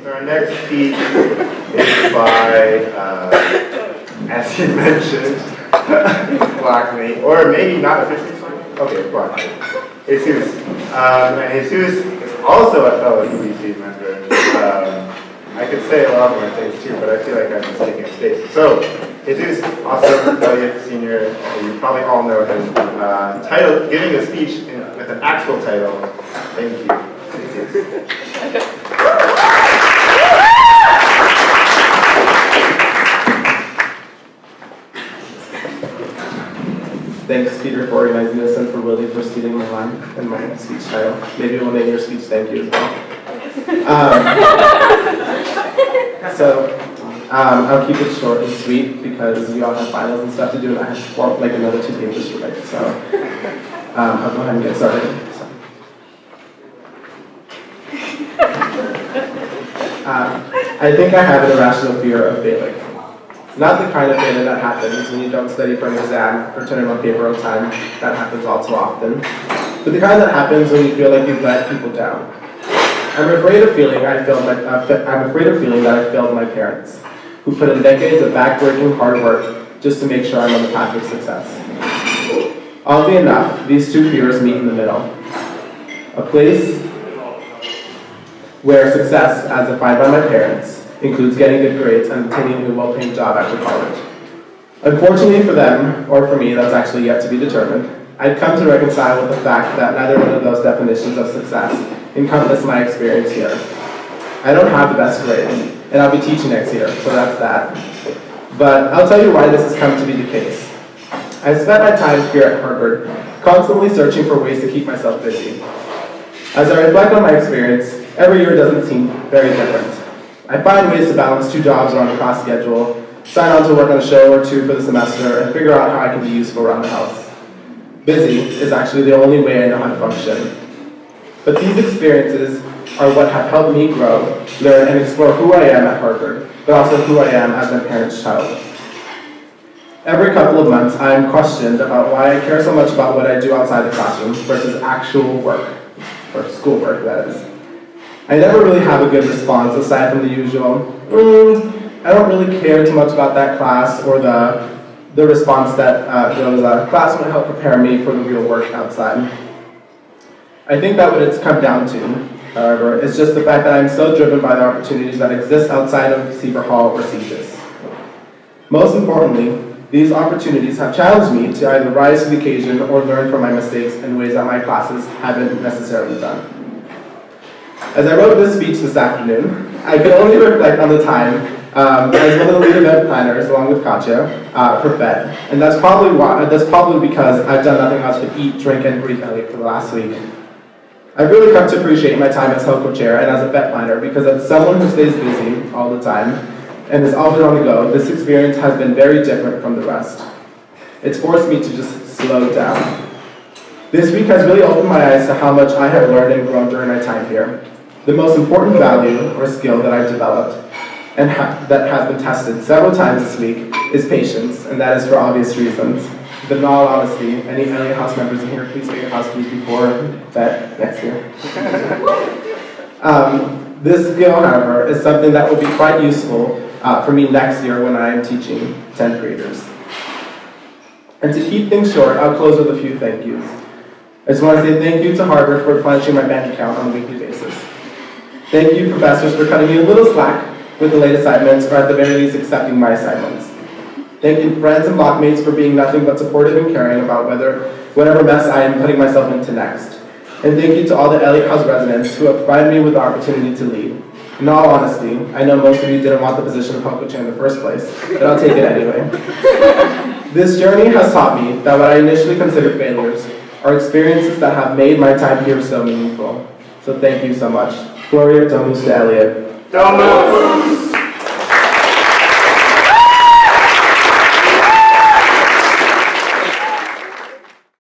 So our next speech is by, as he mentioned, Blockmate, or maybe not officially Blockmate. Okay, Blockmate. Jesus. And Jesus is also a fellow UBC member. I could say a lot more things too, but I feel like I'm just taking a stage. So, Jesus, also Elliott Senior, you probably all know him. Giving a speech with an actual title. Thank you. Jesus. Thanks, Peter, for organizing this, and for Willie for stealing my line and my speech title. Maybe we'll name your speech thank you as well. I'll keep it short and sweet because we all have finals and stuff to do, and I have like another 2 papers to write. So I'll go ahead and get started. I think I have an irrational fear of failing. Not the kind of failure that happens when you don't study for an exam or turn in a paper on time. That happens all too often. But the kind that happens when you feel like you've let people down. I'm afraid of feeling that I failed my parents, who put in decades of backbreaking hard work just to make sure I'm on the path of success. Oddly enough, these two fears meet in the middle. A place where success, as defined by my parents, includes getting good grades and obtaining a well-paying job after college. Unfortunately for them, or for me, that's actually yet to be determined. I've come to reconcile with the fact that neither one of those definitions of success encompass my experience here. I don't have the best grades, and I'll be teaching next year, so that's that. But I'll tell you why this has come to be the case. I spent my time here at Harvard constantly searching for ways to keep myself busy. As I reflect on my experience, every year doesn't seem very different. I find ways to balance 2 jobs around a class schedule, sign on to work on a show or 2 for the semester, and figure out how I can be useful around the house. Busy is actually the only way I know how to function. But these experiences are what have helped me grow, learn, and explore who I am at Harvard, but also who I am as my parents' child. Every couple of months, I am questioned about why I care so much about what I do outside the classroom versus actual work, or schoolwork, that is. I never really have a good response aside from the usual, I don't really care too much about that class, or the response that goes, class will help prepare me for the real work outside. I think that what it's come down to, however, is just the fact that I'm so driven by the opportunities that exist outside of Seaver Hall or CGIS. Most importantly, these opportunities have challenged me to either rise to the occasion or learn from my mistakes in ways that my classes haven't necessarily done. As I wrote this speech this afternoon, I could only reflect on the time as one of the lead event planners, along with Katya, for FED. And that's probably because I've done nothing else but eat, drink, and breathe Elliott for the last week. I've really come to appreciate my time as Helco Chair and as a FED planner because as someone who stays busy all the time and is always on the go, this experience has been very different from the rest. It's forced me to just slow down. This week has really opened my eyes to how much I have learned and grown during my time here. The most important value or skill that I've developed and that has been tested several times this week is patience, and that is for obvious reasons. But in all honesty, any Elliott House members in here, please get your house keys before that next year. This skill, however, is something that will be quite useful for me next year when I am teaching 10th graders. And to keep things short, I'll close with a few thank yous. I just want to say thank you to Harvard for replenishing my bank account on a weekly basis. Thank you, professors, for cutting me a little slack with the late assignments, or at the very least accepting my assignments. Thank you, friends and blockmates, for being nothing but supportive and caring about whatever mess I am putting myself into next. And thank you to all the Elliott House residents who have provided me with the opportunity to lead. In all honesty, I know most of you didn't want the position of Helco Chair in the first place, but I'll take it anyway. This journey has taught me that what I initially considered failures are experiences that have made my time here so meaningful. So thank you so much. Gloria Domus to Elliott. Domus!